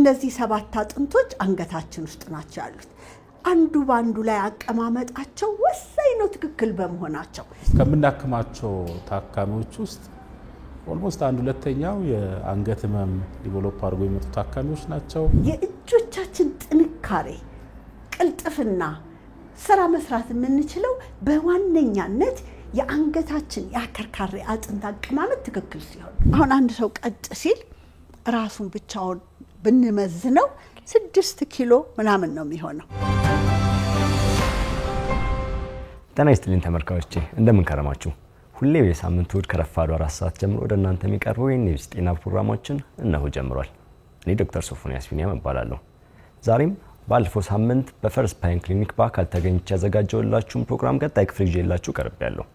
እነዚህ ሰባት አጥንቶች አንገታችን ውስጥ ናቸው ያሉት አንዱ ባንዱ ላይ አቀማመጣቸው ወሳኝ ነው ትክክል በመሆናቸው ከምናክማቸው ታካሚዎች ውስጥ ኦልሞስት አንድ ሁለተኛው የአንገት ህመም ዲቨሎፕ አድርጎ የመጡ ታካሚዎች ናቸው። የእጆቻችን ጥንካሬ ቅልጥፍና ስራ መስራት የምንችለው በዋነኛነት የአንገታችን ያከርካሪ አጥንት አቀማመጥ ትክክል ሲሆን አሁን አንድ ሰው ቀጥ ሲል ራሱን ብቻውን ብንመዝነው 6 ኪሎ ምናምን ነው የሚሆነው። ጤና ይስጥልኝ ተመልካቾቼ እንደምን ከረማችሁ? ሁሌ በሳምንቱ እሁድ ከረፋዱ 4 ሰዓት ጀምሮ ወደ እናንተ የሚቀርበው የኔቪስ ጤና ፕሮግራማችን እነሆ ጀምሯል። እኔ ዶክተር ሶፎንያስ ቢኒያም እባላለሁ። ዛሬም ባለፈው ሳምንት በፈርስት ፓይን ክሊኒክ በአካል ተገኝቼ ያዘጋጀሁላችሁን ፕሮግራም ቀጣይ ክፍል ይዤላችሁ ቀርቤያለሁ።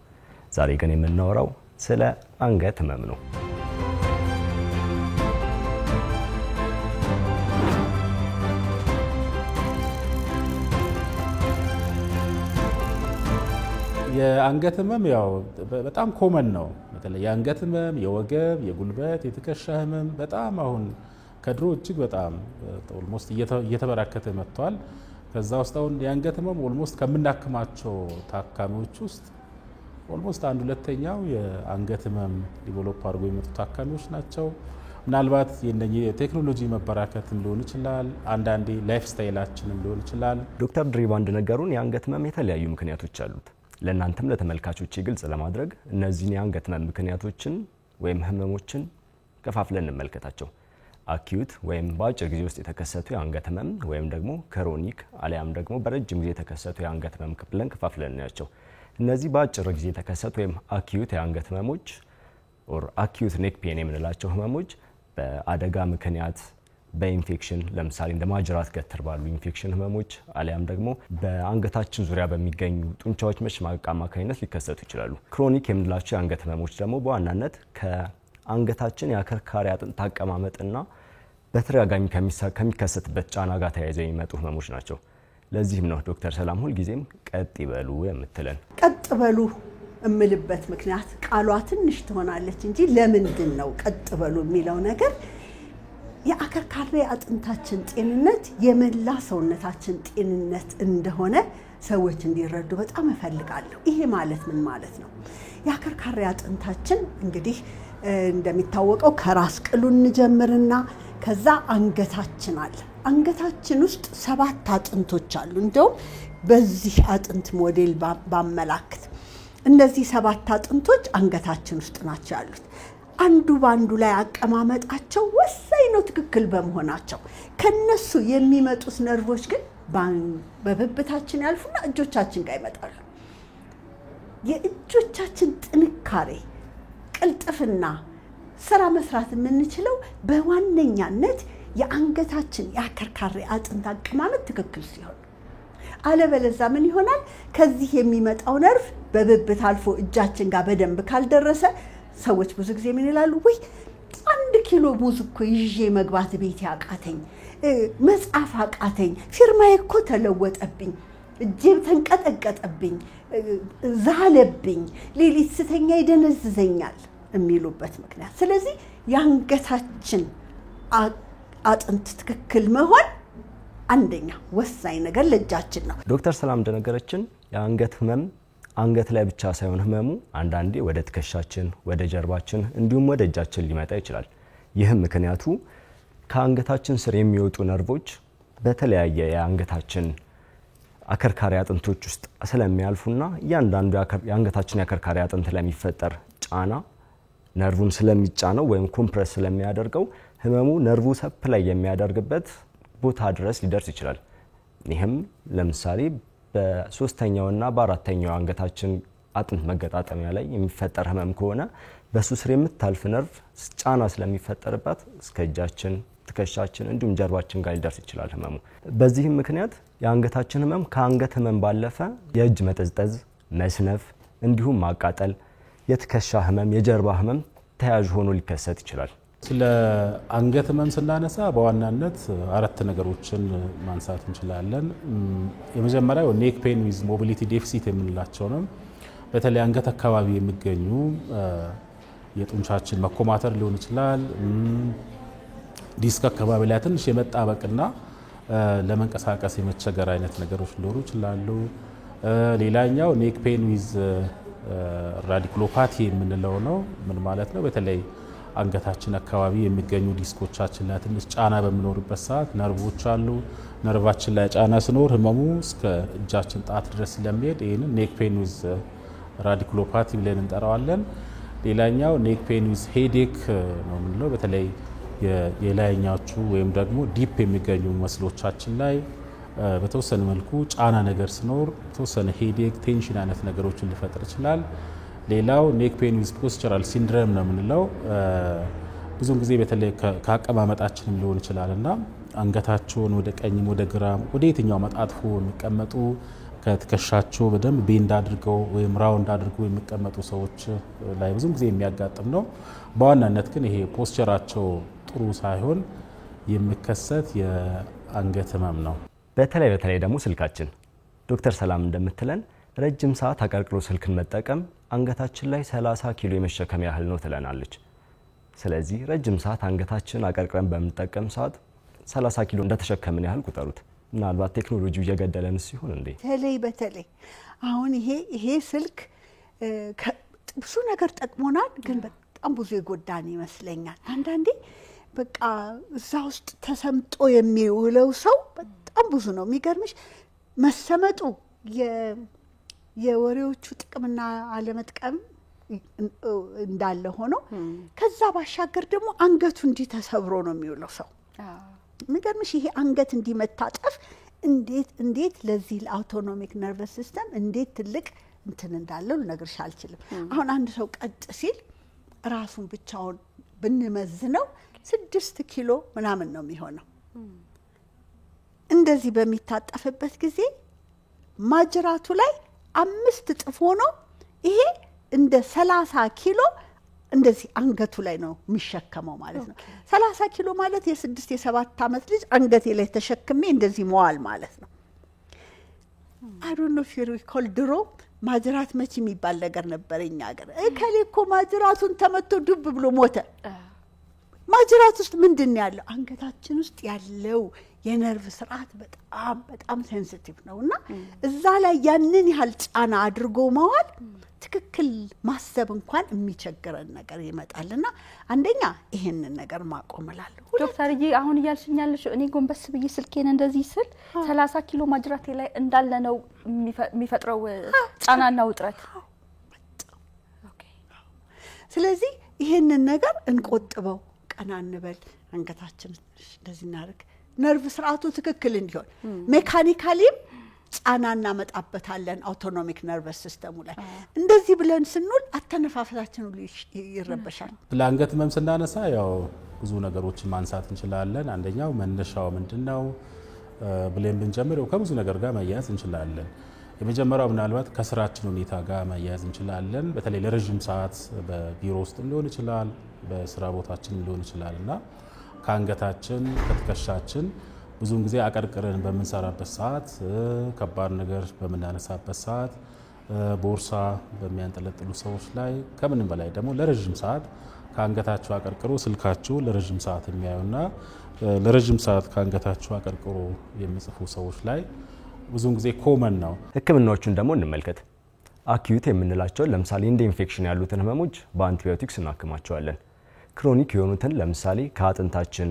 ዛሬ ግን የምናወራው ስለ አንገት ህመም ነው። የአንገት ህመም ያው በጣም ኮመን ነው። በተለይ የአንገት ህመም፣ የወገብ፣ የጉልበት፣ የትከሻ ህመም በጣም አሁን ከድሮ እጅግ በጣም ኦልሞስት እየተበራከተ መጥቷል። ከዛ ውስጥ አሁን የአንገት ህመም ኦልሞስት ከምናክማቸው ታካሚዎች ውስጥ ኦልሞስት አንድ ሁለተኛው የአንገት ህመም ዲቨሎፕ አድርጎ የመጡ ታካሚዎች ናቸው። ምናልባት የነኚህ የቴክኖሎጂ መበራከትም ሊሆን ይችላል፣ አንዳንዴ ላይፍ ስታይላችንም ሊሆን ይችላል። ዶክተር ድሪባ እንደነገሩን የአንገት ህመም የተለያዩ ምክንያቶች አሉት። ለእናንተም ለተመልካቾች ግልጽ ለማድረግ እነዚህን የአንገት ህመም ምክንያቶችን ወይም ህመሞችን ከፋፍለን እንመልከታቸው። አኪዩት ወይም በአጭር ጊዜ ውስጥ የተከሰቱ የአንገት ህመም ወይም ደግሞ ክሮኒክ አሊያም ደግሞ በረጅም ጊዜ የተከሰቱ የአንገት ህመም ክፍለን ከፋፍለን እናያቸው። እነዚህ በአጭር ጊዜ የተከሰቱ ወይም አኪዩት የአንገት ህመሞች ኦር አኪዩት ኔክ ፔን የምንላቸው ህመሞች በአደጋ ምክንያት በኢንፌክሽን ለምሳሌ እንደ ማጅራት ገትር ባሉ ኢንፌክሽን ህመሞች አሊያም ደግሞ በአንገታችን ዙሪያ በሚገኙ ጡንቻዎች መሽማቅ አማካኝነት ሊከሰቱ ይችላሉ። ክሮኒክ የምንላቸው የአንገት ህመሞች ደግሞ በዋናነት ከአንገታችን ያከርካሪ አጥንት አቀማመጥና በተደጋጋሚ ከሚከሰትበት ጫና ጋር ተያይዘው የሚመጡ ህመሞች ናቸው። ለዚህም ነው ዶክተር ሰላም ሁል ጊዜም ቀጥ ይበሉ የምትለን። ቀጥ በሉ እምልበት ምክንያት ቃሏ ትንሽ ትሆናለች እንጂ ለምንድን ነው ቀጥ በሉ የሚለው ነገር የአከርካሪ አጥንታችን ጤንነት የመላ ሰውነታችን ጤንነት እንደሆነ ሰዎች እንዲረዱ በጣም እፈልጋለሁ። ይሄ ማለት ምን ማለት ነው? የአከርካሪ አጥንታችን እንግዲህ እንደሚታወቀው ከራስ ቅሉ እንጀምርና ከዛ አንገታችን አለ። አንገታችን ውስጥ 7 አጥንቶች አሉ። እንደውም በዚህ አጥንት ሞዴል ባመላክት እነዚህ 7 አጥንቶች አንገታችን ውስጥ ናቸው ያሉት አንዱ ባንዱ ላይ አቀማመጣቸው ወሳኝ ነው ትክክል በመሆናቸው ከነሱ የሚመጡት ነርቮች ግን በብብታችን ያልፉና እጆቻችን ጋር ይመጣሉ። የእጆቻችን ጥንካሬ ቅልጥፍና ስራ መስራት የምንችለው በዋነኛነት የአንገታችን ያከርካሪ አጥንት አቀማመጥ ትክክል ሲሆን አለበለዚያ ምን ይሆናል? ከዚህ የሚመጣው ነርቭ በብብት አልፎ እጃችን ጋር በደንብ ካልደረሰ ሰዎች ብዙ ጊዜ ምን ይላሉ? ወይ 1 ኪሎ ሙዝ እኮ ይዤ መግባት ቤት ያቃተኝ፣ መጻፍ አቃተኝ፣ ፊርማዬ እኮ ተለወጠብኝ፣ እጄ ተንቀጠቀጠብኝ፣ ዛለብኝ፣ ሌሊት ስተኛ ይደነዝዘኛል የሚሉበት ምክንያት። ስለዚህ የአንገታችን አጥንት ትክክል መሆን አንደኛ ወሳኝ ነገር ለእጃችን ነው። ዶክተር ሰላም እንደነገረችን የአንገት ህመም አንገት ላይ ብቻ ሳይሆን ህመሙ አንዳንዴ ወደ ትከሻችን፣ ወደ ጀርባችን እንዲሁም ወደ እጃችን ሊመጣ ይችላል። ይህም ምክንያቱ ከአንገታችን ስር የሚወጡ ነርቮች በተለያየ የአንገታችን አከርካሪ አጥንቶች ውስጥ ስለሚያልፉና እያንዳንዱ የአንገታችን ያከርካሪ አጥንት ላይ የሚፈጠር ጫና ነርቭን ስለሚጫነው ወይም ኮምፕረስ ስለሚያደርገው ህመሙ ነርቭ ሰፕላይ የሚያደርግበት ቦታ ድረስ ሊደርስ ይችላል። ይህም ለምሳሌ በ3ኛውና በ4ኛው አንገታችን አጥንት መገጣጠሚያ ላይ የሚፈጠር ህመም ከሆነ በሱ ስር የምታልፍ ነርቭ ጫና ስለሚፈጠርባት እስከ እጃችን፣ ትከሻችን እንዲሁም ጀርባችን ጋር ሊደርስ ይችላል ህመሙ። በዚህም ምክንያት የአንገታችን ህመም ከአንገት ህመም ባለፈ የእጅ መጠዝጠዝ፣ መስነፍ እንዲሁም ማቃጠል፣ የትከሻ ህመም፣ የጀርባ ህመም ተያያዥ ሆኖ ሊከሰት ይችላል። ስለ አንገት ህመም ስናነሳ በዋናነት 4 ነገሮችን ማንሳት እንችላለን። የመጀመሪያው ኔክ ፔን ዊዝ ሞቢሊቲ ዴፊሲት የምንላቸው ነው። በተለይ አንገት አካባቢ የሚገኙ የጡንቻችን መኮማተር ሊሆን ይችላል፣ ዲስክ አካባቢ ላይ ትንሽ የመጣበቅና ለመንቀሳቀስ የመቸገር አይነት ነገሮች ሊኖሩ ይችላሉ። ሌላኛው ኔክ ፔን ዊዝ ራዲኩሎፓቲ የምንለው ነው። ምን ማለት ነው? በተለይ አንገታችን አካባቢ የሚገኙ ዲስኮቻችን ላይ ትንሽ ጫና በሚኖርበት ሰዓት ነርቮች አሉ። ነርቫችን ላይ ጫና ሲኖር ህመሙ እስከ እጃችን ጣት ድረስ ስለሚሄድ ይህንን ኔክ ፔን ዊዝ ራዲኩሎፓቲ ብለን እንጠራዋለን። ሌላኛው ኔክ ፔን ዊዝ ሄዴክ ነው የምንለው። በተለይ የላይኛዎቹ ወይም ደግሞ ዲፕ የሚገኙ መስሎቻችን ላይ በተወሰነ መልኩ ጫና ነገር ሲኖር የተወሰነ ሄዴክ፣ ቴንሽን አይነት ነገሮችን ሊፈጥር ይችላል። ሌላው ኔክ ፔን ዊዝ ፖስቸራል ሲንድረም ነው የምንለው። ብዙውን ጊዜ በተለይ ከአቀማመጣችንም ሊሆን ይችላል እና አንገታቸውን ወደ ቀኝም ወደ ግራም ወደ የትኛው መጣጥፎ የሚቀመጡ ከትከሻቸው በደንብ ቤንድ አድርገው ወይም ራውንድ አድርገው የሚቀመጡ ሰዎች ላይ ብዙውን ጊዜ የሚያጋጥም ነው። በዋናነት ግን ይሄ ፖስቸራቸው ጥሩ ሳይሆን የሚከሰት የአንገት ህመም ነው። በተለይ ደግሞ ስልካችን ዶክተር ሰላም እንደምትለን ረጅም ሰዓት አቀርቅሮ ስልክን መጠቀም አንገታችን ላይ 30 ኪሎ የመሸከም ያህል ነው ትለናለች። ስለዚህ ረጅም ሰዓት አንገታችን አቀርቅረን በምንጠቀም ሰዓት 30 ኪሎ እንደተሸከምን ያህል ቁጠሩት። ምናልባት ቴክኖሎጂው እየገደለን ሲሆን እንዴ በተለይ አሁን ይሄ ስልክ ብዙ ነገር ጠቅሞናል፣ ግን በጣም ብዙ የጎዳን ይመስለኛል። አንዳንዴ በቃ እዛ ውስጥ ተሰምጦ የሚውለው ሰው በጣም ብዙ ነው። የሚገርምሽ መሰመጡ የወሬዎቹ ጥቅምና አለመጥቀም እንዳለ ሆኖ ከዛ ባሻገር ደግሞ አንገቱ እንዲህ ተሰብሮ ነው የሚውለው ሰው። የሚገርምሽ ይሄ አንገት እንዲመታጠፍ እንዴት ለዚህ ለአውቶኖሚክ ነርቨስ ሲስተም እንዴት ትልቅ እንትን እንዳለው ልነግርሽ አልችልም። አሁን አንድ ሰው ቀጥ ሲል ራሱን ብቻውን ብንመዝነው 6 ኪሎ ምናምን ነው የሚሆነው። እንደዚህ በሚታጠፍበት ጊዜ ማጅራቱ ላይ 5 እጥፍ ሆኖ ይሄ እንደ 30 ኪሎ እንደዚህ አንገቱ ላይ ነው የሚሸከመው ማለት ነው። 30 ኪሎ ማለት የ6 የ7 ዓመት ልጅ አንገቴ ላይ ተሸክሜ እንደዚህ መዋል ማለት ነው። I don't know if you recall ድሮ ማጅራት መቺ የሚባል ነገር ነበረኛ ሀገር። እከሌ እኮ ማጅራቱን ተመቶ ዱብ ብሎ ሞተ። ማጅራት ውስጥ ምንድን ነው ያለው? አንገታችን ውስጥ ያለው የነርቭ ስርዓት በጣም ሴንሲቲቭ ነውና እዛ ላይ ያንን ያህል ጫና አድርጎ መዋል ትክክል ማሰብ እንኳን የሚቸግረን ነገር ይመጣልና አንደኛ ይሄንን ነገር ማቆምላለሁ። ዶክተርዬ አሁን እያልሽኛለሽ እኔ ጎንበስ ብዬ ስልኬን እንደዚህ ስል 30 ኪሎ ማጅራቴ ላይ እንዳለ ነው የሚፈጥረው ጫናና ውጥረት። ኦኬ ስለዚህ ይሄንን ነገር እንቆጥበው፣ ቀና እንበል፣ አንገታችን እንደዚህ እናርግ፣ ነርቭ ስርዓቱ ትክክል እንዲሆን ሜካኒካሊም ጫና እናመጣበታለን አውቶኖሚክ ነርቨስ ሲስተሙ ላይ። እንደዚህ ብለን ስንል አተነፋፈሳችን ሁሉ ይረበሻል። ለአንገት ህመም ስናነሳ ያው ብዙ ነገሮችን ማንሳት እንችላለን። አንደኛው መነሻው ምንድነው ብለን ብንጀምረው ከብዙ ነገር ጋር መያያዝ እንችላለን። የመጀመሪያው ምናልባት ከስራችን ሁኔታ ጋር መያያዝ እንችላለን። በተለይ ለረጅም ሰዓት በቢሮ ውስጥ ሊሆን ይችላል፣ በስራ ቦታችን ሊሆን ይችላልና ከአንገታችን ከትከሻችን ብዙውን ጊዜ አቀርቅረን በምንሰራበት ሰዓት፣ ከባድ ነገር በምናነሳበት ሰዓት፣ ቦርሳ በሚያንጠለጥሉ ሰዎች ላይ ከምንም በላይ ደግሞ ለረጅም ሰዓት ከአንገታቸው አቀርቅሮ ስልካቸው ለረጅም ሰዓት የሚያዩና ለረጅም ሰዓት ከአንገታቸው አቀርቅሮ የሚጽፉ ሰዎች ላይ ብዙውን ጊዜ ኮመን ነው። ህክምናዎቹን ደግሞ እንመልከት። አኪዩት የምንላቸው ለምሳሌ እንደ ኢንፌክሽን ያሉትን ህመሞች በአንቲባዮቲክስ እናክማቸዋለን። ክሮኒክ የሆኑትን ለምሳሌ ከአጥንታችን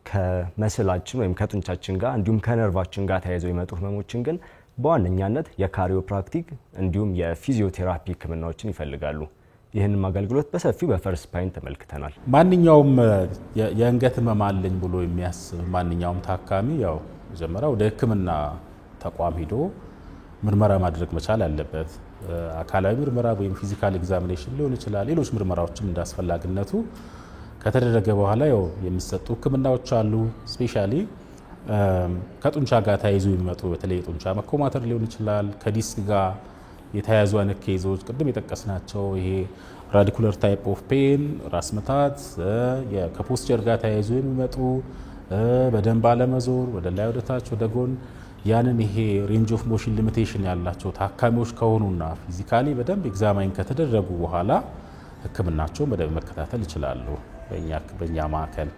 ከመስላችን ወይም ከጡንቻችን ጋር እንዲሁም ከነርቫችን ጋር ተያይዘው የመጡ ህመሞችን ግን በዋነኛነት የካሪዮፕራክቲክ እንዲሁም የፊዚዮቴራፒ ህክምናዎችን ይፈልጋሉ። ይህንን አገልግሎት በሰፊው በፈርስት ፓይንት ተመልክተናል። ማንኛውም የአንገት ህመም አለኝ ብሎ የሚያስብ ማንኛውም ታካሚ ያው መጀመሪያ ወደ ህክምና ተቋም ሄዶ ምርመራ ማድረግ መቻል አለበት። አካላዊ ምርመራ ወይም ፊዚካል ኤግዛሚኔሽን ሊሆን ይችላል። ሌሎች ምርመራዎችም እንዳስፈላጊነቱ ከተደረገ በኋላ ያው የሚሰጡ ህክምናዎች አሉ። ስፔሻሊ ከጡንቻ ጋር ተያይዞ የሚመጡ በተለይ ጡንቻ መኮማተር ሊሆን ይችላል፣ ከዲስክ ጋር የተያያዙ አይነት ኬዞች ቅድም የጠቀስናቸው ይሄ ራዲኩለር ታይፕ ኦፍ ፔን፣ ራስ ምታት፣ ከፖስቸር ጋር ተያይዞ የሚመጡ በደንብ አለመዞር ወደ ላይ ወደ ታች ወደ ጎን ያንን ይሄ ሬንጅ ኦፍ ሞሽን ሊሚቴሽን ያላቸው ታካሚዎች ከሆኑና ፊዚካሊ በደንብ ኤግዛማይን ከተደረጉ በኋላ ህክምናቸውን በደንብ መከታተል ይችላሉ በእኛ ማዕከል።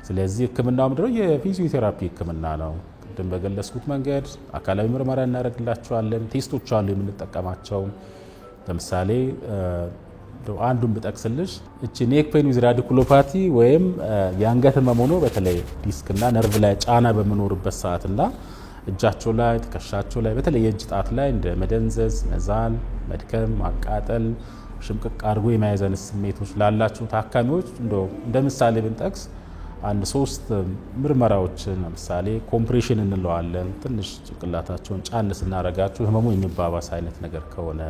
ስለዚህ ህክምናው ምንድነው? የፊዚዮቴራፒ ህክምና ነው። ቅድም በገለጽኩት መንገድ አካላዊ ምርመራ እናደርግላቸዋለን። ቴስቶች አሉ የምንጠቀማቸው። ለምሳሌ አንዱን ብጠቅስልሽ እቺ ኔክ ፔን ዊዝ ራዲኩሎፓቲ ወይም የአንገት ህመም ሆኖ በተለይ ዲስክና ነርቭ ላይ ጫና በሚኖርበት ሰዓትና እጃቸው ላይ ትከሻቸው ላይ በተለይ የእጅ ጣት ላይ እንደ መደንዘዝ፣ መዛል፣ መድከም፣ ማቃጠል፣ ሽምቅቅ አድርጎ የመያዘን ስሜቶች ላላቸው ታካሚዎች እንደ ምሳሌ ብንጠቅስ አንድ 3 ምርመራዎችን ለምሳሌ ኮምፕሬሽን እንለዋለን። ትንሽ ጭንቅላታቸውን ጫን ስናረጋቸው ህመሙ የሚባባስ አይነት ነገር ከሆነ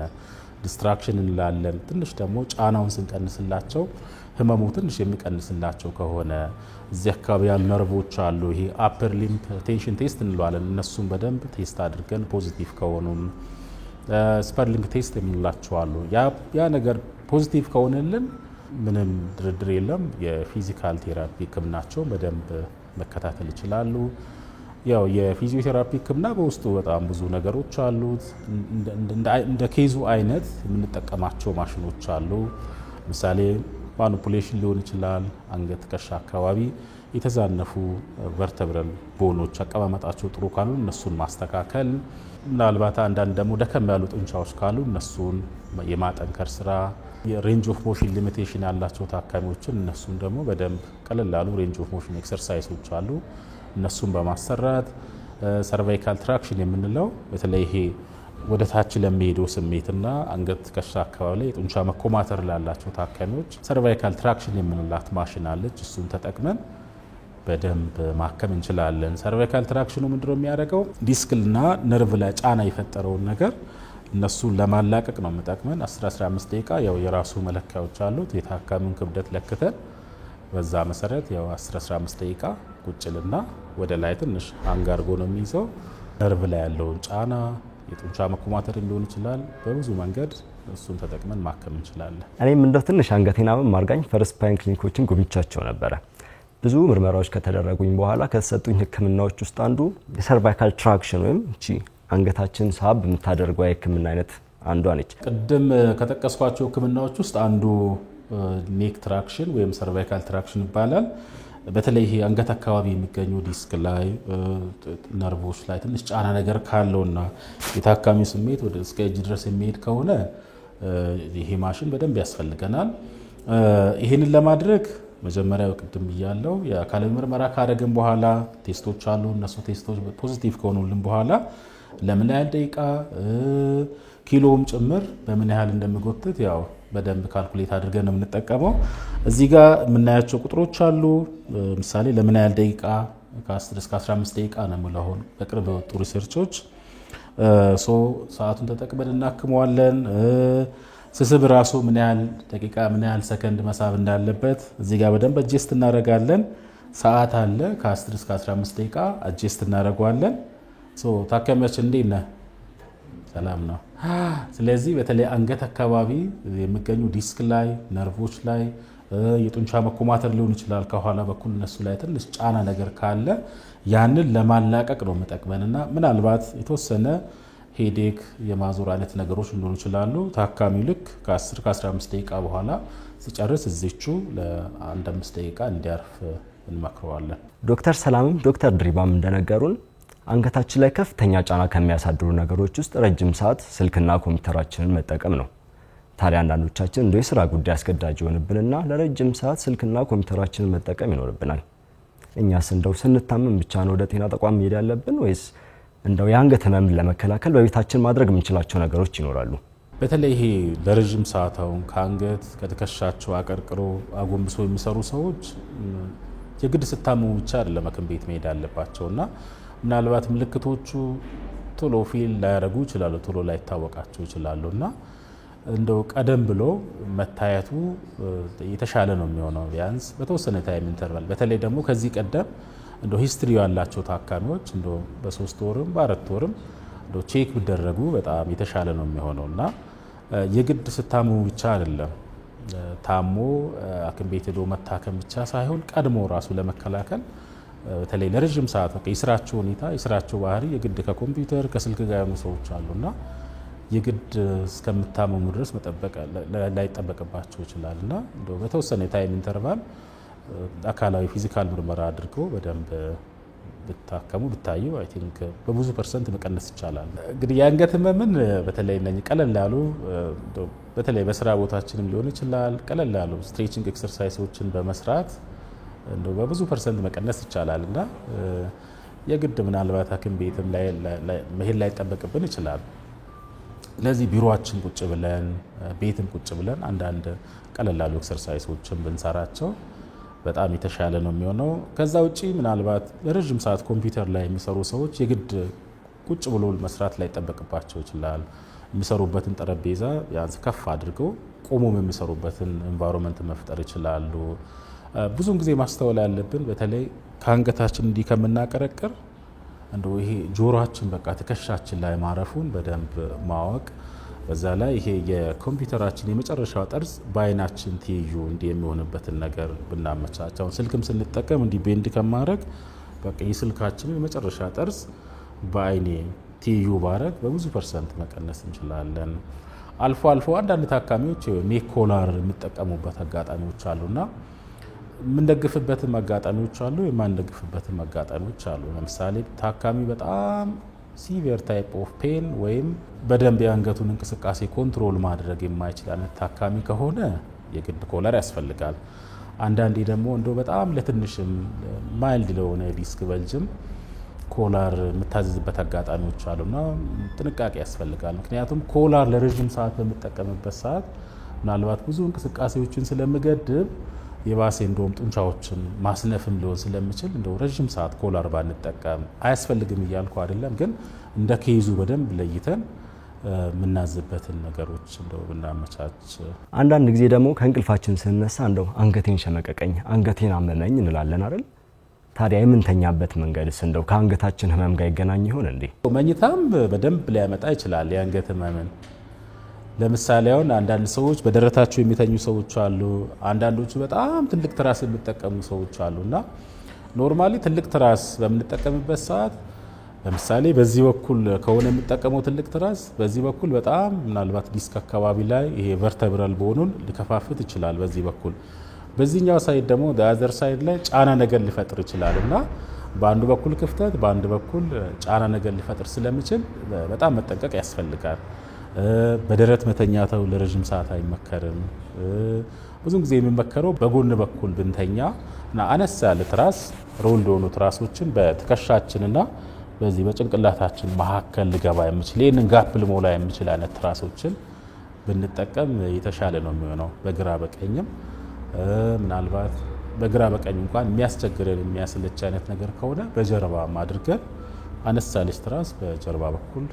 ዲስትራክሽን እንላለን። ትንሽ ደግሞ ጫናውን ስንቀንስላቸው ህመሙ ትንሽ የሚቀንስላቸው ከሆነ እዚህ አካባቢ ያሉ ነርቮች አሉ። ይሄ አፐር ሊምፕ ቴንሽን ቴስት እንለዋለን። እነሱን በደንብ ቴስት አድርገን ፖዚቲቭ ከሆኑም ስፐርሊንግ ቴስት የምንላቸው አሉ። ያ ነገር ፖዚቲቭ ከሆነልን ምንም ድርድር የለም። የፊዚካል ቴራፒ ህክምናቸው በደንብ መከታተል ይችላሉ። ያው የፊዚዮቴራፒ ህክምና በውስጡ በጣም ብዙ ነገሮች አሉት። እንደ ኬዙ አይነት የምንጠቀማቸው ማሽኖች አሉ። ለምሳሌ ማኒፑሌሽን ሊሆን ይችላል። አንገት ትከሻ አካባቢ የተዛነፉ ቨርተብራል ቦኖች አቀማመጣቸው ጥሩ ካሉ እነሱን ማስተካከል፣ ምናልባት አንዳንድ ደግሞ ደከም ያሉ ጡንቻዎች ካሉ እነሱን የማጠንከር ስራ፣ የሬንጅ ኦፍ ሞሽን ሊሚቴሽን ያላቸው ታካሚዎችን እነሱን ደግሞ በደንብ ቀለል ያሉ ሬንጅ ኦፍ ሞሽን ኤክሰርሳይሶች አሉ። እነሱን በማሰራት ሰርቫይካል ትራክሽን የምንለው በተለይ ይሄ ወደ ታች ለሚሄደው ስሜትና አንገት ትከሻ አካባቢ ላይ የጡንቻ መኮማተር ላላቸው ታካሚዎች ሰርቫይካል ትራክሽን የምንላት ማሽን አለች። እሱን ተጠቅመን በደንብ ማከም እንችላለን። ሰርቫይካል ትራክሽኑ ምንድነው የሚያደርገው? ዲስክልና ነርቭ ላይ ጫና የፈጠረውን ነገር እነሱን ለማላቀቅ ነው የምጠቅመን። 10-15 ደቂቃ ያው የራሱ መለኪያዎች አሉት። የታካሚውን ክብደት ለክተን በዛ መሰረት ያው 10-15 ደቂቃ ቁጭልና ወደ ላይ ትንሽ አንጋርጎ ነው የሚይዘው። ነርቭ ላይ ያለውን ጫና የጡንቻ መኮማተር ሊሆን ይችላል። በብዙ መንገድ እሱን ተጠቅመን ማከም እንችላለን። እኔም እንደው ትንሽ አንገቴና ማርጋኝ ፈርስት ፓይን ክሊኒኮችን ጎብኝቻቸው ነበረ። ብዙ ምርመራዎች ከተደረጉኝ በኋላ ከተሰጡኝ ህክምናዎች ውስጥ አንዱ የሰርቫይካል ትራክሽን ወይም እቺ አንገታችን ሳብ የምታደርገው የህክምና አይነት አንዷ ነች። ቅድም ከጠቀስኳቸው ህክምናዎች ውስጥ አንዱ ኔክ ትራክሽን ወይም ሰርቫይካል ትራክሽን ይባላል። በተለይ ይሄ አንገት አካባቢ የሚገኙ ዲስክ ላይ ነርቮች ላይ ትንሽ ጫና ነገር ካለውና የታካሚው ስሜት ወደ እስከ እጅ ድረስ የሚሄድ ከሆነ ይሄ ማሽን በደንብ ያስፈልገናል። ይሄንን ለማድረግ መጀመሪያ ቅድም ብያለሁ የአካላዊ ምርመራ ካደረግን በኋላ ቴስቶች አሉ። እነሱ ቴስቶች ፖዚቲቭ ከሆኑልን በኋላ ለምን ያህል ደቂቃ ኪሎም ጭምር በምን ያህል እንደሚጎትት ያው በደንብ ካልኩሌት አድርገን ነው የምንጠቀመው። እዚህ ጋር የምናያቸው ቁጥሮች አሉ። ምሳሌ ለምን ያህል ደቂቃ ከ10 እስከ 15 ደቂቃ ነው የሚለው በቅርብ የወጡ ሪሰርቾች። ሰዓቱን ተጠቅመን እናክመዋለን። ስስብ ራሱ ምን ያህል ደቂቃ ምን ያህል ሰከንድ መሳብ እንዳለበት እዚህ ጋር በደንብ አጀስት እናደርጋለን። ሰዓት አለ ከ10 እስከ 15 ደቂቃ አጀስት እናደርገዋለን። ታካሚያችን እንዴት ነህ? ሰላም ነው። ስለዚህ በተለይ አንገት አካባቢ የሚገኙ ዲስክ ላይ ነርቮች ላይ የጡንቻ መኮማተር ሊሆን ይችላል ከኋላ በኩል እነሱ ላይ ትንሽ ጫና ነገር ካለ ያንን ለማላቀቅ ነው የምጠቅመንና ምናልባት የተወሰነ ሄዴክ የማዞር አይነት ነገሮች ሊሆኑ ይችላሉ። ታካሚው ልክ ከ10 ከ15 ደቂቃ በኋላ ሲጨርስ እዚቹ ለ1-5 ደቂቃ እንዲያርፍ እንመክረዋለን። ዶክተር ሰላምም ዶክተር ድሪባም እንደነገሩን አንገታችን ላይ ከፍተኛ ጫና ከሚያሳድሩ ነገሮች ውስጥ ረጅም ሰዓት ስልክና ኮምፒውተራችንን መጠቀም ነው። ታዲያ አንዳንዶቻችን እንደ የሥራ ጉዳይ አስገዳጅ ይሆንብንና ለረጅም ሰዓት ስልክና ኮምፒውተራችንን መጠቀም ይኖርብናል። እኛስ እንደው ስንታመም ብቻ ነው ወደ ጤና ተቋም መሄድ ያለብን ወይስ እንደው የአንገት ህመምን ለመከላከል በቤታችን ማድረግ የምንችላቸው ነገሮች ይኖራሉ? በተለይ ይሄ ለረጅም ሰዓት አሁን ከአንገት ከትከሻቸው አቀርቅሮ አጎንብሶ የሚሰሩ ሰዎች የግድ ስታመሙ ብቻ አይደለም ሐኪም ቤት መሄድ አለባቸውና ምናልባት ምልክቶቹ ቶሎ ፊል ላያደርጉ ይችላሉ፣ ቶሎ ላይታወቃቸው ይችላሉና እንደው ቀደም ብሎ መታየቱ የተሻለ ነው የሚሆነው ቢያንስ በተወሰነ ታይም ኢንተርቫል። በተለይ ደግሞ ከዚህ ቀደም እንደው ሂስትሪ ያላቸው ታካሚዎች እንደው በ3 ወርም በ4 ወርም እንደው ቼክ ቢደረጉ በጣም የተሻለ ነው የሚሆነውና የግድ ስታመሙ ብቻ አይደለም ታሞ ሐኪም ቤት ሄዶ መታከም ብቻ ሳይሆን ቀድሞ ራሱ ለመከላከል በተለይ ለረጅም ሰዓት የስራቸው ሁኔታ የስራቸው ባህሪ የግድ ከኮምፒውተር ከስልክ ጋር ያሉ ሰዎች አሉና የግድ እስከምታመሙ ድረስ መጠበቅ ላይጠበቅባቸው ይችላልና እንደው በተወሰነ ታይም ኢንተርቫል አካላዊ ፊዚካል ምርመራ አድርገው በደንብ ብታከሙ ብታዩ አይ ቲንክ በብዙ ፐርሰንት መቀነስ ይቻላል። እንግዲህ የአንገት ህመምን በተለይ እነኚህ ቀለል ያሉ በተለይ በስራ ቦታችንም ሊሆን ይችላል ቀለል ያሉ ስትሬቺንግ ኤክሰርሳይሶችን በመስራት እንደው በብዙ ፐርሰንት መቀነስ ይቻላል እና የግድ ምናልባት ሐኪም ቤትም ላይ መሄድ ላይ ተጠበቅብን ይችላል። ለዚህ ቢሮአችን ቁጭ ብለን ቤትም ቁጭ ብለን አንዳንድ ቀለል ያሉ ኤክሰርሳይሶችን ብንሰራቸው በጣም የተሻለ ነው የሚሆነው። ከዛ ውጪ ምናልባት ለረጅም ሰዓት ኮምፒውተር ላይ የሚሰሩ ሰዎች የግድ ቁጭ ብሎ መስራት ላይ ተጠበቅባቸው ይችላል። የሚሰሩበትን ጠረጴዛ ያንስ ከፍ አድርገው ቆሞም የሚሰሩበትን ኤንቫይሮንመንት መፍጠር ይችላሉ። ብዙውን ጊዜ ማስተዋል ያለብን በተለይ ከአንገታችን እንዲህ ከምናቀረቅር እንደው ይሄ ጆሮአችን በቃ ትከሻችን ላይ ማረፉን በደንብ ማወቅ በዛ ላይ ይሄ የኮምፒውተራችን የመጨረሻው ጠርዝ በአይናችን ትይዩ እንዲህ የሚሆንበትን ነገር ብናመቻቸው ስልክም ስንጠቀም እንዲህ ቤንድ ከማድረግ በቃ የስልካችንን የመጨረሻ ጠርዝ በአይኔ ትይዩ ባረግ በብዙ ፐርሰንት መቀነስ እንችላለን። አልፎ አልፎ አንዳንድ ታካሚዎች ኔክ ኮላር የሚጠቀሙበት አጋጣሚዎች አሉና የምንደግፍበትም አጋጣሚዎች አሉ የማንደግፍበትም አጋጣሚዎች አሉ። ለምሳሌ ታካሚ በጣም ሲቪር ታይፕ ኦፍ ፔን ወይም በደንብ የአንገቱን እንቅስቃሴ ኮንትሮል ማድረግ የማይችል አይነት ታካሚ ከሆነ የግድ ኮላር ያስፈልጋል። አንዳንዴ ደግሞ እንደው በጣም ለትንሽም ማይልድ ለሆነ ዲስክ በልጅም ኮላር የምታዘዝበት አጋጣሚዎች አሉና ጥንቃቄ ያስፈልጋል። ምክንያቱም ኮላር ለረጅም ሰዓት በምጠቀምበት ሰዓት ምናልባት ብዙ እንቅስቃሴዎችን ስለምገድብ የባሴ እንደውም ጡንቻዎችን ማስነፍም ሊሆን ስለሚችል እንደው ረጅም ሰዓት ኮላር ባንጠቀም አያስፈልግም እያልኩ አይደለም፣ ግን እንደ ኬዙ በደንብ ለይተን የምናዝበትን ነገሮች እንደው ብናመቻች። አንዳንድ ጊዜ ደግሞ ከእንቅልፋችን ስንነሳ እንደው አንገቴን ሸመቀቀኝ አንገቴን አመመኝ እንላለን አይደል? ታዲያ የምንተኛበት መንገድስ እንደው ከአንገታችን ህመም ጋር ይገናኝ ይሆን እንዴ? መኝታም በደንብ ሊያመጣ ይችላል የአንገት ህመምን። ለምሳሌ አሁን አንዳንድ ሰዎች በደረታቸው የሚተኙ ሰዎች አሉ፣ አንዳንዶቹ በጣም ትልቅ ትራስ የሚጠቀሙ ሰዎች አሉና ኖርማሊ ትልቅ ትራስ በምንጠቀምበት ሰዓት ለምሳሌ በዚህ በኩል ከሆነ የሚጠቀመው ትልቅ ትራስ በዚህ በኩል በጣም ምናልባት ዲስክ አካባቢ ላይ ይሄ ቨርተብራል ቦኑን ሊከፋፍት ይችላል በዚህ በኩል። በዚህኛው ሳይድ ደግሞ በአዘር ሳይድ ላይ ጫና ነገር ሊፈጥር ይችላልና በአንዱ በኩል ክፍተት በአንዱ በኩል ጫና ነገር ሊፈጥር ስለሚችል በጣም መጠንቀቅ ያስፈልጋል። በደረት መተኛተው ለረጅም ሰዓት አይመከርም። ብዙ ጊዜ የሚመከረው በጎን በኩል ብንተኛ እና አነስ ያለ ትራስ ሮል ሆኖ ትራሶችን በትከሻችንና በዚህ በጭንቅላታችን መካከል ሊገባ የሚችል ይሄንን ጋፕ ሊሞላ የሚችል አይነት ትራሶችን ብንጠቀም የተሻለ ነው የሚሆነው። በግራ በቀኝም ምናልባት በግራ በቀኝ እንኳን የሚያስቸግረን የሚያስለች አይነት ነገር ከሆነ በጀርባ አድርገን አነስ ያለች ትራስ በጀርባ በኩል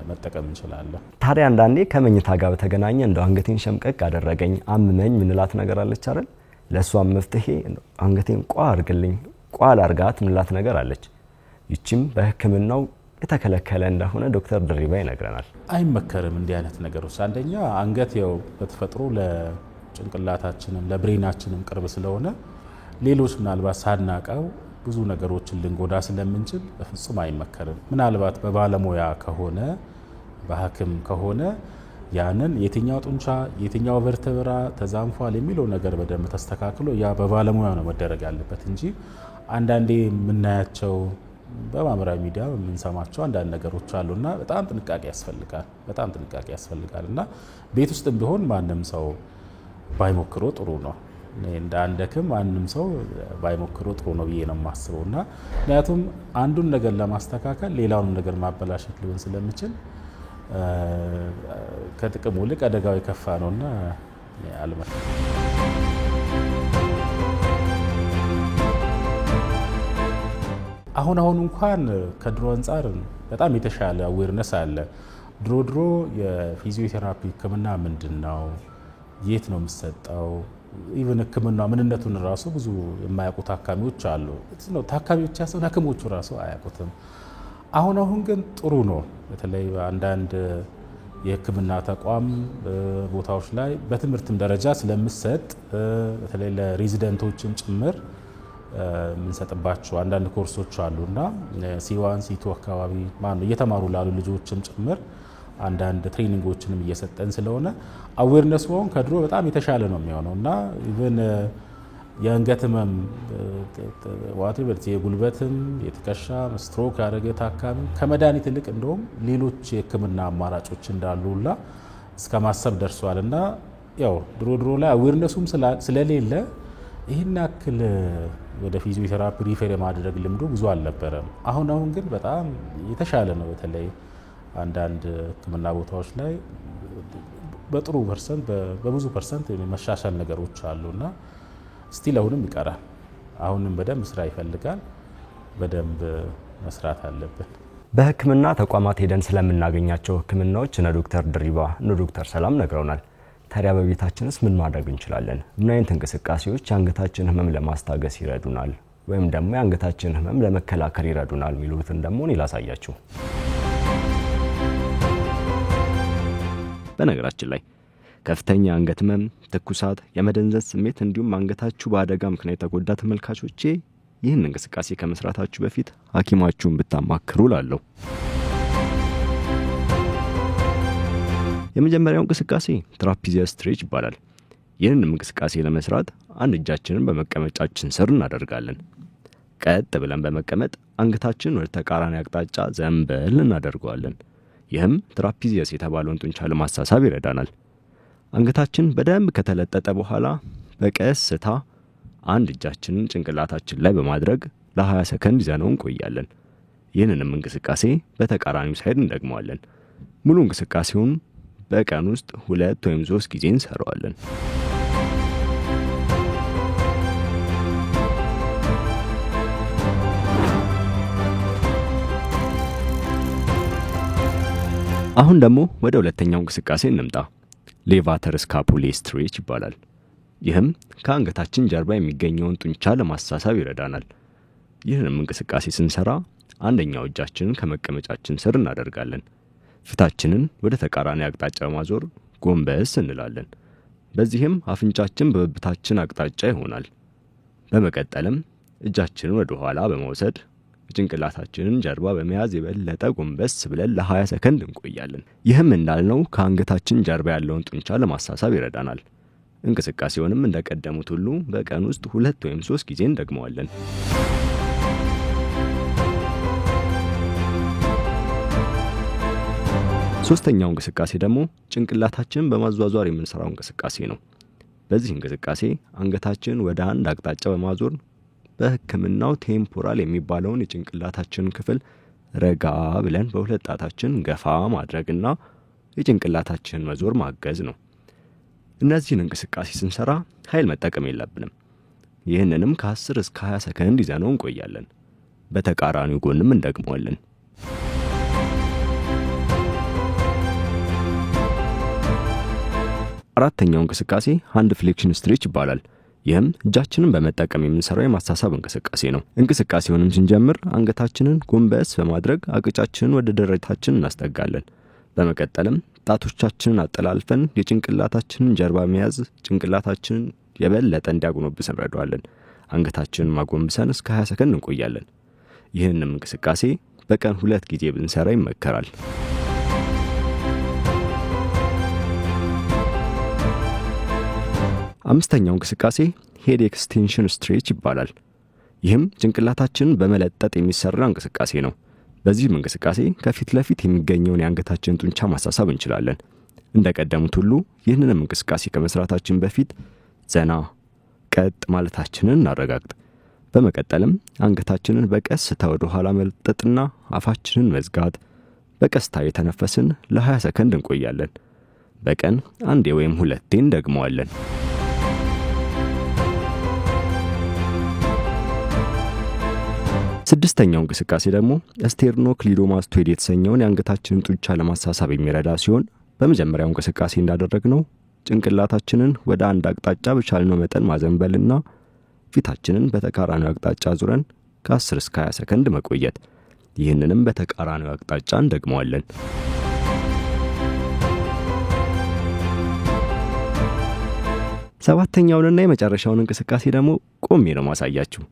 መጠቀም እንችላለን። ታዲያ አንዳንዴ ከመኝታ ጋር በተገናኘ እንደው አንገቴን ሸምቀቅ አደረገኝ አመመኝ ምንላት ነገር አለች አይደል? ለሷም መፍትሄ አንገቴን ቋ አርግልኝ ቋ ላርጋት ምንላት ነገር አለች። ይቺም በሕክምናው የተከለከለ እንደሆነ ዶክተር ድሪባ ይነግረናል። አይመከርም እንዲህ አይነት ነገሮች። አንደኛ አንገት ያው በተፈጥሮ ለጭንቅላታችንም ለብሬናችንም ቅርብ ስለሆነ ሌሎች ምናልባት ሳናቀው ብዙ ነገሮችን ልንጎዳ ስለምንችል በፍጹም አይመከርም። ምናልባት በባለሙያ ከሆነ በሐኪም ከሆነ ያንን የትኛው ጡንቻ የትኛው ቨርተብራ ተዛንፏል የሚለው ነገር በደንብ ተስተካክሎ ያ በባለሙያ ነው መደረግ ያለበት እንጂ አንዳንዴ የምናያቸው በማህበራዊ ሚዲያ የምንሰማቸው አንዳንድ ነገሮች አሉና በጣም ጥንቃቄ ያስፈልጋል እና ቤት ውስጥም ቢሆን ማንም ሰው ባይሞክሮ ጥሩ ነው። እንደ አንደክም ማንም ሰው ባይሞክሮ ጥሩ ነው ብዬ ነው የማስበውና ምክንያቱም አንዱን ነገር ለማስተካከል ሌላውን ነገር ማበላሸት ሊሆን ስለሚችል ከጥቅሙ ይልቅ አደጋው የከፋ ነውና አልመክርም። አሁን እንኳን ከድሮ አንፃር በጣም የተሻለ አዌርነስ አለ። ድሮ የፊዚዮቴራፒ ሕክምና ምንድነው? የት ነው የሚሰጠው? ኢቭን ሕክምና ምንነቱን ራሱ ብዙ የማያውቁ ታካሚዎች አሉ። ነው ታካሚ ብቻ ሳይሆን ሐኪሞቹ ራሱ አያውቁትም። አሁን ግን ጥሩ ነው። በተለይ አንዳንድ የሕክምና ተቋም ቦታዎች ላይ በትምህርትም ደረጃ ስለምሰጥ በተለይ ለሬዚደንቶችም ጭምር የምንሰጥባቸው አንዳንድ ኮርሶች አሉና C1 C2 አካባቢ ማነው እየተማሩ ላሉ ልጆችም ጭምር አንዳንድ ትሬኒንጎችንም እየሰጠን ስለሆነ አዌርነስ ከድሮ በጣም የተሻለ ነው የሚሆነውና ኢቭን የአንገት ህመም ዋቴቨር የጉልበትም የትከሻ ስትሮክ ያደረገ ታካሚ ከመድኃኒት ይልቅ እንደውም ሌሎች የህክምና አማራጮች እንዳሉላ እስከ ማሰብ ደርሷልና ያው ድሮ ላይ አዌርነሱም ስለሌለ ይህን ያክል ወደ ፊዚዮቴራፒ ሪፈር የማድረግ ልምዱ ብዙ አልነበረም። አሁን ግን በጣም የተሻለ ነው። በተለይ አንዳንድ ህክምና ቦታዎች ላይ በጥሩ ፐርሰንት በብዙ ፐርሰንት መሻሻል ነገሮች አሉና ስቲል አሁንም ይቀራል። አሁንም በደንብ ስራ ይፈልጋል። በደንብ መስራት አለብን። በህክምና ተቋማት ሄደን ስለምናገኛቸው ህክምናዎች እነ ዶክተር ድሪባ እነ ዶክተር ሰላም ነግረውናል። ታዲያ በቤታችንስ ምን ማድረግ እንችላለን? ምን አይነት እንቅስቃሴዎች የአንገታችን ህመም ለማስታገስ ይረዱናል ወይም ደግሞ የአንገታችን ህመም ለመከላከል ይረዱናል የሚሉትን ደግሞ እኔ ላሳያችሁ። በነገራችን ላይ ከፍተኛ አንገት ህመም፣ ትኩሳት፣ የመደንዘዝ ስሜት እንዲሁም አንገታችሁ በአደጋ ምክንያት የተጎዳ ተመልካቾቼ ይህን እንቅስቃሴ ከመስራታችሁ በፊት ሐኪማችሁን ብታማክሩ ላለው። የመጀመሪያው እንቅስቃሴ ትራፒዚያ ስትሬች ይባላል። ይህንን እንቅስቃሴ ለመስራት አንድ እጃችንን በመቀመጫችን ስር እናደርጋለን። ቀጥ ብለን በመቀመጥ አንገታችንን ወደ ተቃራኒ አቅጣጫ ዘንበል እናደርገዋለን። ይህም ትራፒዚያስ የተባለውን ጡንቻ ለማሳሳብ ይረዳናል። አንገታችን በደንብ ከተለጠጠ በኋላ በቀስታ አንድ እጃችንን ጭንቅላታችን ላይ በማድረግ ለ20 ሰከንድ ይዘነው እንቆያለን። ይህንንም እንቅስቃሴ በተቃራኒው ሳይድ እንደግመዋለን። ሙሉ እንቅስቃሴውን በቀን ውስጥ 2 ወይም 3 ጊዜ እንሰራዋለን። አሁን ደግሞ ወደ ሁለተኛው እንቅስቃሴ እንምጣ። ሌቫተር ስካፑሌ ስትሬች ይባላል። ይህም ከአንገታችን ጀርባ የሚገኘውን ጡንቻ ለማሳሳብ ይረዳናል። ይህንም እንቅስቃሴ ስንሰራ አንደኛው እጃችንን ከመቀመጫችን ስር እናደርጋለን። ፊታችንን ወደ ተቃራኒ አቅጣጫ በማዞር ጎንበስ እንላለን። በዚህም አፍንጫችን በብብታችን አቅጣጫ ይሆናል። በመቀጠልም እጃችንን ወደ ኋላ በመውሰድ ጭንቅላታችንን ጀርባ በመያዝ የበለጠ ጎንበስ ብለን ለ20 ሰከንድ እንቆያለን። ይህም እንዳልነው ከአንገታችን ጀርባ ያለውን ጡንቻ ለማሳሳብ ይረዳናል። እንቅስቃሴውንም እንደቀደሙት ሁሉ በቀን ውስጥ 2 ወይም 3 ጊዜ እንደግመዋለን። ሶስተኛው እንቅስቃሴ ደግሞ ጭንቅላታችንን በማዟዟር የምንሰራው እንቅስቃሴ ነው። በዚህ እንቅስቃሴ አንገታችን ወደ አንድ አቅጣጫ በማዞር በህክምናው ቴምፖራል የሚባለውን የጭንቅላታችንን ክፍል ረጋ ብለን በሁለት ጣታችን ገፋ ማድረግና የጭንቅላታችንን መዞር ማገዝ ነው። እነዚህን እንቅስቃሴ ስንሰራ ኃይል መጠቀም የለብንም። ይህንንም ከ10 እስከ 20 ሰከንድ ይዘነው እንቆያለን። በተቃራኒው ጎንም እንደግመዋለን። አራተኛው እንቅስቃሴ ሃንድ ፍሌክሽን ስትሬች ይባላል። ይህም እጃችንን በመጠቀም የምንሰራው የማሳሳብ እንቅስቃሴ ነው። እንቅስቃሴውንም ስንጀምር አንገታችንን ጎንበስ በማድረግ አቅጫችንን ወደ ደረታችን እናስጠጋለን። በመቀጠልም ጣቶቻችንን አጠላልፈን የጭንቅላታችንን ጀርባ መያዝ ጭንቅላታችንን የበለጠ እንዲያጎነብስ እንረዳዋለን። አንገታችንን ማጎንብሰን እስከ 20 ሰከንድ እንቆያለን። ይህንንም እንቅስቃሴ በቀን 2 ጊዜ ብንሰራ ይመከራል። አምስተኛው እንቅስቃሴ ሄድ ኤክስቴንሽን ስትሬች ይባላል። ይህም ጭንቅላታችንን በመለጠጥ የሚሰራ እንቅስቃሴ ነው። በዚህም እንቅስቃሴ ከፊት ለፊት የሚገኘውን የአንገታችንን ጡንቻ ማሳሳብ እንችላለን። እንደቀደሙት ሁሉ ይህንንም እንቅስቃሴ ከመስራታችን በፊት ዘና ቀጥ ማለታችንን እናረጋግጥ። በመቀጠልም አንገታችንን በቀስታ ወደ ኋላ መልጠጥና አፋችንን መዝጋት። በቀስታ የተነፈስን ለ20 ሰከንድ እንቆያለን። በቀን 1 ወይም 2 እንደግመዋለን። ስድስተኛው እንቅስቃሴ ደግሞ ስቴርኖክሊዶማስቶይድ የተሰኘውን የአንገታችንን ጡንቻ ለማሳሳብ የሚረዳ ሲሆን በመጀመሪያው እንቅስቃሴ እንዳደረግነው ጭንቅላታችንን ወደ አንድ አቅጣጫ በቻልነው መጠን ማዘንበልና ፊታችንን በተቃራኒው አቅጣጫ ዙረን ከ10 እስከ 20 ሰከንድ መቆየት። ይህንንም በተቃራኒው አቅጣጫ እንደግመዋለን። ሰባተኛውንና የመጨረሻውን እንቅስቃሴ ደግሞ ቆሜ ነው ማሳያችሁ።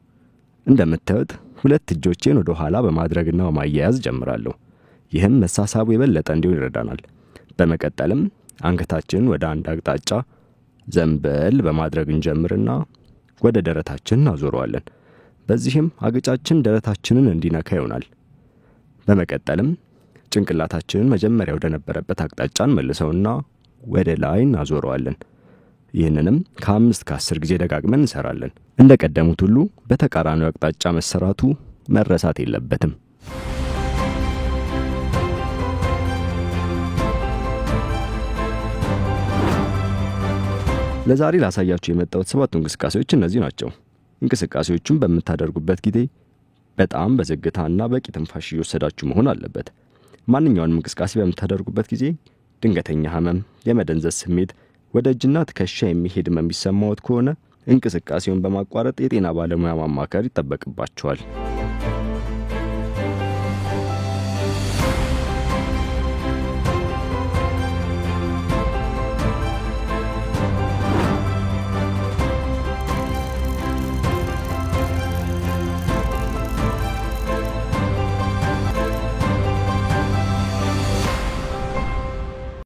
እንደምታዩት 2 እጆቼን ወደ ኋላ በማድረግና በማያያዝ ጀምራለሁ። ይህም መሳሳቡ የበለጠ እንዲሆን ይረዳናል። በመቀጠልም አንገታችንን ወደ አንድ አቅጣጫ ዘንበል በማድረግ እንጀምርና ወደ ደረታችን እናዞረዋለን። በዚህም አገጫችን ደረታችንን እንዲነካ ይሆናል። በመቀጠልም ጭንቅላታችንን መጀመሪያ ወደ ነበረበት አቅጣጫን መልሰውና ወደ ላይ እናዞረዋለን። ይህንንም ከ5 እስከ 10 ጊዜ ደጋግመን እንሰራለን። እንደቀደሙት ሁሉ በተቃራኒው አቅጣጫ መሰራቱ መረሳት የለበትም። ለዛሬ ላሳያችሁ የመጣሁት 7 እንቅስቃሴዎች እነዚህ ናቸው። እንቅስቃሴዎቹን በመታደርጉበት ጊዜ በጣም በዝግታና በቂ ትንፋሽ እየወሰዳችሁ መሆን አለበት። ማንኛውንም እንቅስቃሴ በመታደርጉበት ጊዜ ድንገተኛ ህመም፣ የመደንዘዝ ስሜት፣ ወደ እጅና ትከሻ የሚሄድ ህመም የሚሰማዎት ከሆነ እንቅስቃሴውን በማቋረጥ የጤና ባለሙያ ማማከር ይጠበቅባችኋል።